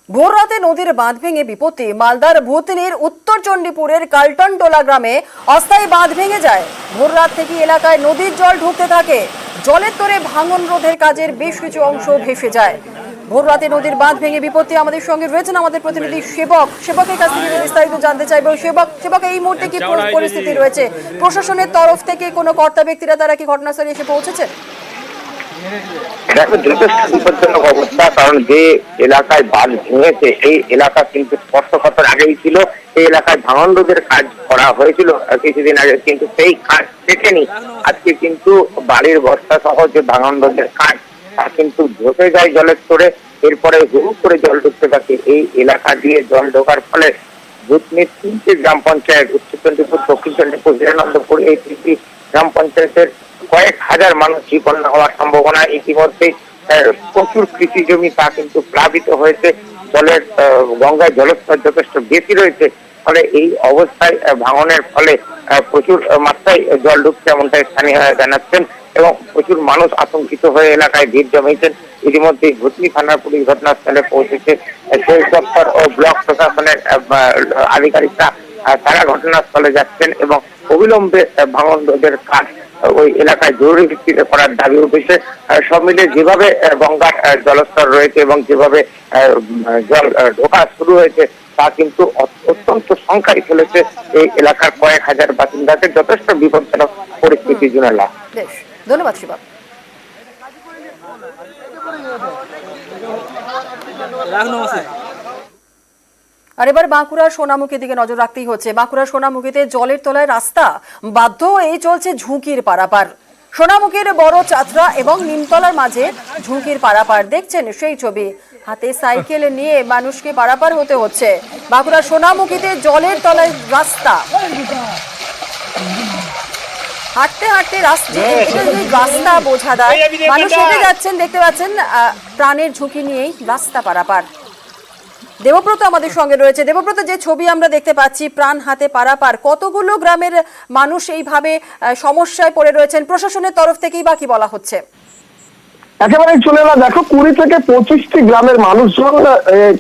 ভোর রাতে নদীর বাঁধ ভেঙে বিপত্তি। মালদার ভূতনির উত্তর চণ্ডীপুরের কালটনটোলা গ্রামে অস্থায়ী বাঁধ ভেঙে যায়। ভোর রাত থেকে এলাকায় নদীর জল ঢুকতে থাকে। জলের তোরে ভাঙন রোধের কাজের বেশ কিছু অংশ ভেসে যায়। ভোর রাতে নদীর বাঁধ ভেঙে বিপত্তি। আমাদের সঙ্গে রয়েছেন আমাদের প্রতিনিধি সেবকের কাছ থেকে বিস্তারিত জানতে চাইবো। সেবক, এই মুহূর্তে কি পরিস্থিতি রয়েছে? প্রশাসনের তরফ থেকে কোনো কর্তা ব্যক্তিরা তারা কি ঘটনাস্থলে এসে পৌঁছেছেন? দেখো, যথেষ্ট বিপজ্জনক অবস্থা। কারণ যে এলাকায় বাঁধ ভেঙেছে এই এলাকা কিন্তু স্পর্শকাতর আগেই ছিল। এই এলাকায় ভাঙন রোধের কাজ করা হয়েছিল কিছুদিন আগে, কিন্তু সেই কাজ শেখেনি। আজকে কিন্তু বাড়ির বস্তা সহ যে ভাঙন রোধের কাজ তা কিন্তু ঢুকে যায় জলের স্তরে। এরপরে হুড় করে জল ঢুকতে থাকে। এই এলাকা দিয়ে জল ঢোকার ফলে ভূতনির 3টি গ্রাম পঞ্চায়েত, উত্তর চণ্ডীপুর, দক্ষিণ চণ্ডীপুর, হিরানন্দপুর, এই 3টি গ্রাম পঞ্চায়েতের কয়েক হাজার মানুষ বিপন্ন হওয়ার সম্ভাবনা। ইতিমধ্যেই প্রচুর কৃষি জমি তা কিন্তু প্লাবিত হয়েছে। জলের গঙ্গায় জলস্তর যথেষ্ট বেশি রয়েছে। ফলে এই অবস্থায় ভাঙনের ফলে প্রচুর মাত্রায় জল ঢুকছে এমনটাই স্থানীয়রা জানাচ্ছেন এবং প্রচুর মানুষ আতঙ্কিত হয়ে এলাকায় ভিড় জমিয়েছেন। ইতিমধ্যে ভূতনি থানার পুলিশ ঘটনাস্থলে পৌঁছেছে। সেচ দপ্তর ও ব্লক প্রশাসনের আধিকারিকরা তারা ঘটনাস্থলে যাচ্ছেন এবং অবিলম্বে ভাঙন রোধের কাজ ওই এলাকায় জরুরি ভিত্তিতে করার দাবি উঠেছে। সব মিলে যেভাবে গঙ্গার জলস্তর রয়েছে এবং যেভাবে জল ঢোকা শুরু হয়েছে তা কিন্তু অত্যন্ত শঙ্কায় ফেলেছে এই এলাকার কয়েক হাজার বাসিন্দাদের। যথেষ্ট বিপজ্জনক পরিস্থিতি। জুনেলা, ধন্যবাদ শিবা। আর এবার বাঁকুড়ার সোনামুখীর দিকে নজর রাখতেই হচ্ছে। বাঁকুড়ার সোনামুখীতে জলের তলায় রাস্তা বাধ্য এই চলছে ঝুঁকির পারাপার। সোনামুখীর বড় চাতরা এবং নিমতলার মাঝে ঝুঁকির পারাপার দেখছেন সেই ছবি। হাতে সাইকেল নিয়ে মানুষকে পারাপার হতে হচ্ছে। বাঁকুড়ার সোনামুখীতে জলের তলায় রাস্তা, হাঁটতে হাঁটতে রাস্তা বোঝা দেয়, মানুষ হেঁটে যাচ্ছেন, দেখতে পাচ্ছেন প্রাণের ঝুঁকি নিয়েই রাস্তা পারাপার। দেবব্রত আমাদের সঙ্গে রয়েছে। দেবব্রত, যে ছবি আমরা দেখতে পাচ্ছি প্রাণ হাতে পারাপার, কতগুলো গ্রামের মানুষ এইভাবে সমস্যায় পড়ে রয়েছেন, প্রশাসনের তরফ থেকেই বা কি বলা হচ্ছে? একেবারে চলে না, দেখো 20 থেকে 25টি গ্রামের মানুষজন,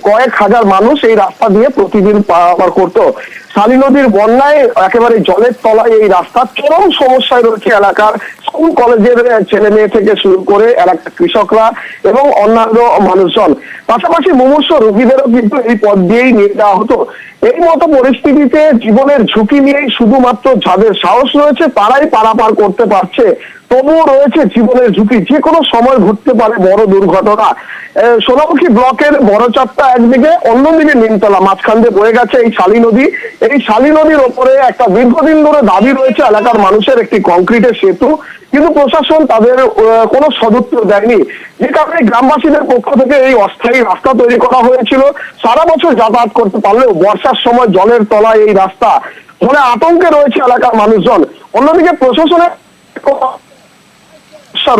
কয়েক হাজার মানুষ এই রাস্তা দিয়ে প্রতিদিন পারাপার করতো। শালী নদীর বন্যায় একেবারে জলের তলায় এই রাস্তা চরম সমস্যায় রয়েছে এলাকার স্কুল কলেজের ছেলে মেয়ে থেকে শুরু করে এলাকার কৃষকরা এবং অন্যান্য মানুষজন। পাশাপাশি মুমূর্ষ রোগীদেরও কিন্তু এই পথ দিয়েই নিয়ে যাওয়া হতো। এই মতো পরিস্থিতিতে জীবনের ঝুঁকি নিয়েই শুধুমাত্র যাদের সাহস রয়েছে তারাই পারাপার করতে পারছে। তবুও রয়েছে জীবনের ঝুঁকি, যে কোনো সময় ঘটতে পারে বড় দুর্ঘটনা। সোনামুখী ব্লকের বড় চাপটা একদিকে, অন্যদিকে নিমতলা, মাঝখান দিয়ে বয়ে গেছে এই শালী নদী। এই শালী নদীর ওপরে একটা দীর্ঘদিন ধরে দাবি রয়েছে এলাকার মানুষের, একটি কংক্রিটের সেতু, কিন্তু প্রশাসন তাদের কোনো সদুত্তর দেয়নি। যে কারণে গ্রামবাসীদের পক্ষ থেকে এই অস্থায়ী রাস্তা তৈরি করা হয়েছিল। সারা বছর যাতায়াত করতে পারলেও বর্ষার সময় জলের তলায় এই রাস্তা, ফলে আতঙ্কে রয়েছে এলাকার মানুষজন। অন্যদিকে প্রশাসনের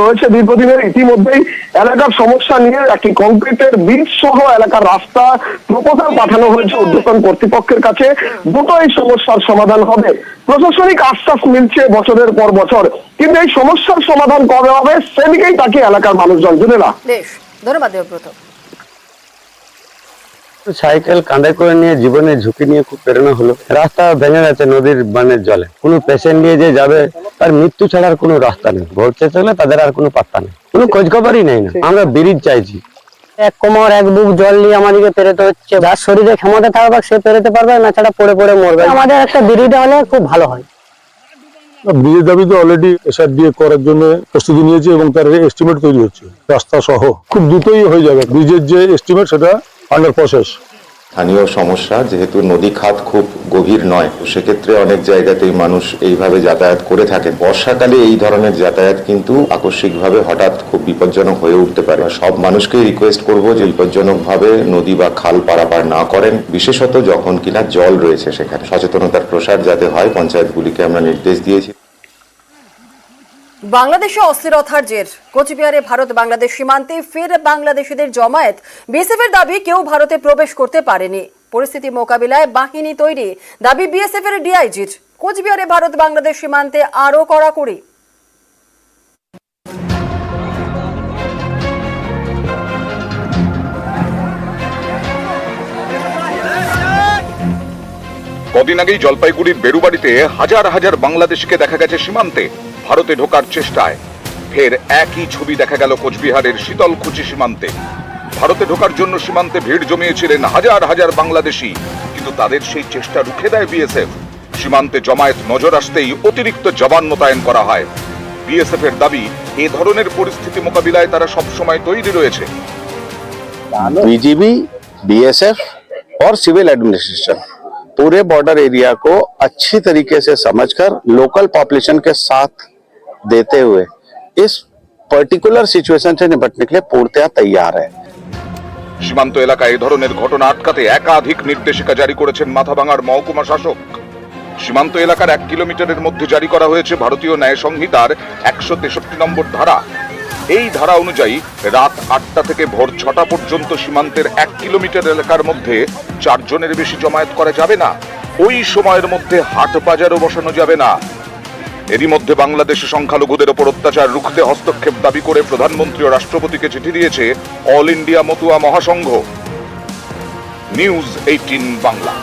রয়েছে দীর্ঘদিনের। ইতিমধ্যেই এলাকার সমস্যা নিয়ে একটি কংক্রিটের বীজ সহ এলাকার রাস্তা প্রপোজাল পাঠানো হয়েছে ঊর্ধ্বতন কর্তৃপক্ষের কাছে। দ্রুত এই সমস্যার সমাধান হবে। প্রশাসনিক আশ্বাস মিলছে বছরের পর বছর, কিন্তু এই সমস্যার সমাধান কবে হবে সেদিকেই তাকে এলাকার মানুষজন। জুনে না, ধন্যবাদ দেবব্রত। সাইকেল কাঁধে করে নিয়ে জীবনের ঝুঁকি নিয়ে খুব প্রেরণা হলো। রাস্তা ভেঙে গেছে নদীর বানের জলে। কোনো পেশেন্ট নিয়ে যে যাবে তার মৃত্যু ছাড়ার কোনো রাস্তা নেই। ভোরতে চলে তাদের আর কোনো পাত্তা নেই, কোনো খোঁজ খবরই নেই। না, আমরা ব্রিজ চাইছি। এক কোমর এক বুক জল নিয়ে আমাদেরকে পেরোতে হচ্ছে। যার শরীরে ক্ষমতা থাকবে সে পেরোতে পারবে, না ছাড়া পড়ে পড়ে মরবে। আমাদের একটা ব্রিজ হলে খুব ভালো হয়। ব্রিজের দাবি তো অলরেডি SRDA করার জন্য প্রস্তুতি নিয়েছে এবং তার এস্টিমেট তৈরি হচ্ছে রাস্তা সহ। খুব দ্রুতই হয়ে যাবে। ব্রিজের যে এস্টিমেট সেটা আন্ডার প্রসেস। স্থানীয় সমস্যা, যেহেতু নদী খাত খুব গভীর নয়, সেক্ষেত্রে অনেক জায়গাতেই মানুষ এইভাবে যাতায়াত করে থাকেন। বর্ষাকালে এই ধরনের যাতায়াত কিন্তু আকস্মিকভাবে হঠাৎ খুব বিপজ্জনক হয়ে উঠতে পারে। সব মানুষকে রিকোয়েস্ট করব যে বিপজ্জনকভাবে নদী বা খাল পারাপার না করেন, বিশেষত যখন কিনা জল রয়েছে সেখানে। সচেতনতার প্রসার যাতে হয় পঞ্চায়েতগুলিকে আমরা নির্দেশ দিয়েছি। বাংলাদেশে অস্থিরতার জের, কোচবিহারে ভারত বাংলাদেশ সীমান্তে ফের বাংলাদেশিদের জমায়েত। বিএসএফ এর দাবি কেউ ভারতে প্রবেশ করতে পারেনি। পরিস্থিতি মোকাবিলায় বাহিনী তৈরি, দাবি বিএসএফ এর ডিআইজির। কোচবিহারে ভারত বাংলাদেশ সীমান্তে আরো কড়াকড়ি। কদিন আগেই জলপাইগুড়ির বেরুবাড়িতে হাজার হাজার বাংলাদেশিকে দেখা গেছে সীমান্তে ভারতে ঢোকার চেষ্টায়। ফের একই ছবি দেখা গেল কোচবিহারের শীতলকুচি সীমান্তে। ভারতে ঢোকার জন্য সীমান্তে ভিড় জমিয়েছিলেন হাজার হাজার বাংলাদেশি, কিন্তু তাদের সেই চেষ্টা রুখে দেয় বিএসএফ। সীমান্তে জমায়েত নজর আসতেই অতিরিক্ত জওয়ান মোতায়েন করা হয়। বিএসএফ এর দাবি, এ ধরনের পরিস্থিতি মোকাবিলায় তারা সবসময় তৈরি রয়েছে। बीजीबी, बीएसएफ और सिविल एडमिनिस्ट्रेशन पूरे बॉर्डर एरिया को अच्छी तरीके से समझकर लोकल पॉपुलेशन के साथ देते हुए इस पर्टिकुलर सिचुएशन से निपटने के लिए पूर्णतया तैयार है। সীমান্ত এলাকায় এই ধরনের ঘটনা আটকাতে একাধিক নির্দেশিকা জারি করেছেন মাথাভাঙার মহকুমা শাসক। সীমান্ত এলাকার 1 কিলোমিটারের মধ্যে জারি করা হয়েছে ভারতীয় ন্যায় সংহিতার 163 নম্বর ধারা। এই ধারা অনুযায়ী রাত 8টা থেকে ভোর 6টা পর্যন্ত সীমান্তের 1 কিলোমিটার এলাকার মধ্যে 4 জনের বেশি জমায়েত করা যাবে না। ওই সময়ের মধ্যে হাট বাজারও বসানো যাবে না। এরই মধ্যে বাংলাদেশে সংখ্যালঘুদের ওপর অত্যাচার রুখতে হস্তক্ষেপ দাবি করে প্রধানমন্ত্রী ও রাষ্ট্রপতিকে চিঠি দিয়েছে অল ইন্ডিয়া মতুয়া মহাসংঘ। নিউজ 18 বাংলা।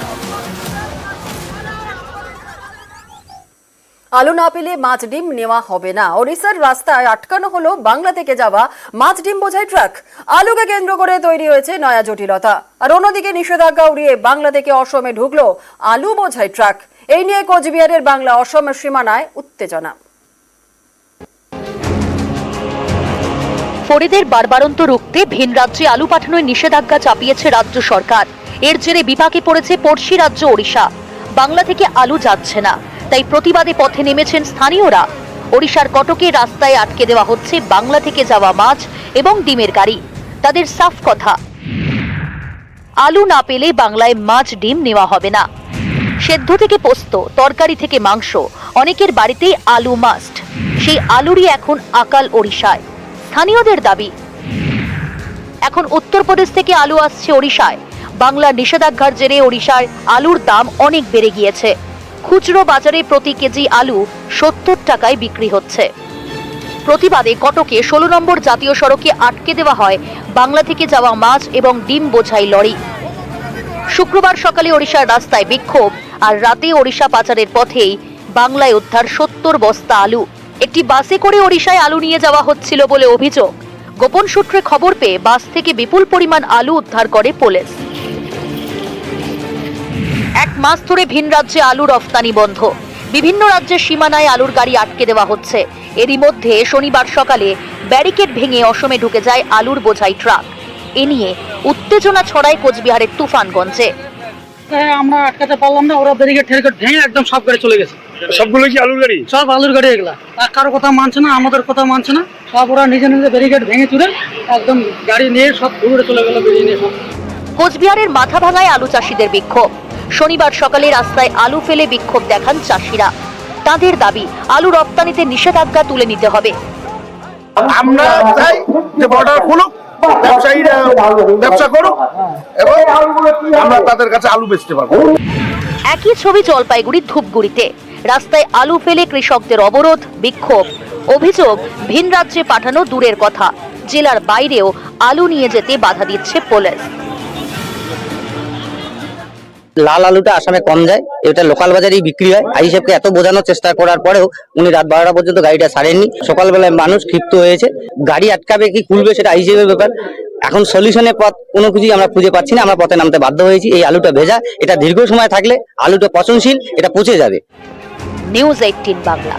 আলু না পেলে মাছ ডিম নেওয়া হবে না। ওড়িশার রাস্তায় আটকানো হলো বাংলা থেকে যাওয়া মাছ ডিম বোঝাই ট্রাক। আলুকে কেন্দ্র করে তৈরি হয়েছে নয়া জটিলতা। আর অন্যদিকে নিষেধাজ্ঞা উড়িয়ে বাংলা থেকে অসমে ঢুকলো আলু বোঝাই ট্রাক। এই নিয়ে কোচবিহারের বাংলা অসমের সীমানায় উত্তেজনা। ফরিদের বারবারন্ত রুখতে ভিন রাজ্যে আলু পাঠানোর নিষেধাজ্ঞা চাপিয়েছে রাজ্য সরকার। এর জেরে বিপাকে পড়েছে পড়শি রাজ্য ওড়িশা। বাংলা থেকে আলু যাচ্ছে না, তাই প্রতিবাদে পথে নেমেছেন স্থানীয়রা। ওড়িশার কটকে রাস্তায় আটকে দেওয়া হচ্ছে বাংলা থেকে যাওয়া মাছ এবং ডিমের গাড়ি। তাদের সাফ কথা, আলু না পেলে বাংলায় মাছ ডিম নেওয়া হবে না। সেদ্ধ থেকে পোস্ত, তরকারি থেকে মাংস, অনেকের বাড়িতেই আলু মাস্ট। সেই আলুরই এখন আকাল ওড়িশায়। স্থানীয়দের দাবি, এখন উত্তরপ্রদেশ থেকে আলু আসছে ওড়িশায়। বাংলার নিষেধাজ্ঞার জেরে ওড়িশার আলুর দাম অনেক বেড়ে গিয়েছে। খুচরো বাজারে প্রতি কেজি আলু 70 টাকায় বিক্রি হচ্ছে। প্রতিবাদে কটকে 16 নম্বর জাতীয় সড়কে আটকে দেওয়া হয় বাংলা থেকে যাওয়া মাছ এবং ডিম বোঝাই লরি। শুক্রবার সকালে ওড়িশার রাস্তায় বিক্ষোভ, আর রাতে ওড়িশা পাচারের পথেই বাংলায় উদ্ধার 70 বস্তা আলু। একটি বাসে করে ওড়িশায় আলু নিয়ে যাওয়া হচ্ছিল বলে অভিযোগ। গোপন সূত্রে খবর পেয়ে বাস থেকে বিপুল পরিমাণ আলু উদ্ধার করে পুলিশ। 1 মাস ধরে ভিন রাজ্যে আলু রফতানি বন্ধ। বিভিন্ন রাজ্যের সীমানায় আলুর গাড়ি আটকে দেওয়া হচ্ছে। এরই মধ্যে শনিবার সকালে ব্যারিকেড ভেঙে অসমে ঢুকে যায় আলুর বোঝাই ট্রাক। এ নিয়ে উত্তেজনা ছড়ায় কোচবিহারের তুফানগঞ্জে। আমরা আটকাতে পারলাম না, ওরা ব্যারিকেড ঠেরিকেড ভেঙে একদম সব গাড়ি চলে গেছে। সবগুলো কি আলুর গাড়ি? সব আলুর গাড়ি এগুলা। আর কারো কথা মানছে না, আমাদের কথা মানছে না। সব ওরা নিজে নিজে ব্যারিকেড ভেঙে চুরে একদম গাড়ি নিয়ে সব দূরে চলে গেল, বেরিয়ে নিয়ে সব। কোচবিহারের মাথাভাঙায় আলু চাষিদের বিক্ষোভ। শনিবার সকালে রাস্তায় আলু ফেলে বিক্ষোভ দেখান চাষিরা। তাদের দাবি, আলু রপ্তানিতে নিষেধাজ্ঞা তুলে নিতে হবে। আমরা চাই যে বর্ডার খুলুক, ব্যবসায়ীরা ব্যবসা করুক এবং আমরা তাদের কাছে আলু বেচতে পারবো। একই ছবি জলপাইগুড়ির ধূপগুড়িতে। রাস্তায় আলু ফেলে কৃষকদের অবরোধ, বিক্ষোভ। অভিযোগ, ভিন রাজ্যে পাঠানো দূরের কথা, জেলার বাইরেও আলু নিয়ে যেতে বাধা দিচ্ছে পুলিশ। লাল আলুটা আসামে কম যায়, এটা লোকাল বাজারেই বিক্রি হয়। আই সাহেবকে এত বোঝানোর চেষ্টা করার পরেও উনি রাত 12টা পর্যন্ত গাড়িটা ছাড়েননি। সকালবেলায় মানুষ ক্ষিপ্ত হয়েছে। গাড়ি আটকাবে কি খুলবে সেটা আই সাহেবের ব্যাপার। এখন সলিউশনের পথ কোনো কিছুই আমরা খুঁজে পাচ্ছি না। আমরা পথে নামতে বাধ্য হয়েছি। এই আলুটা ভেজা, এটা দীর্ঘ সময় থাকলে আলুটা পচনশীল, এটা পচে যাবে। নিউজ 18 বাংলা।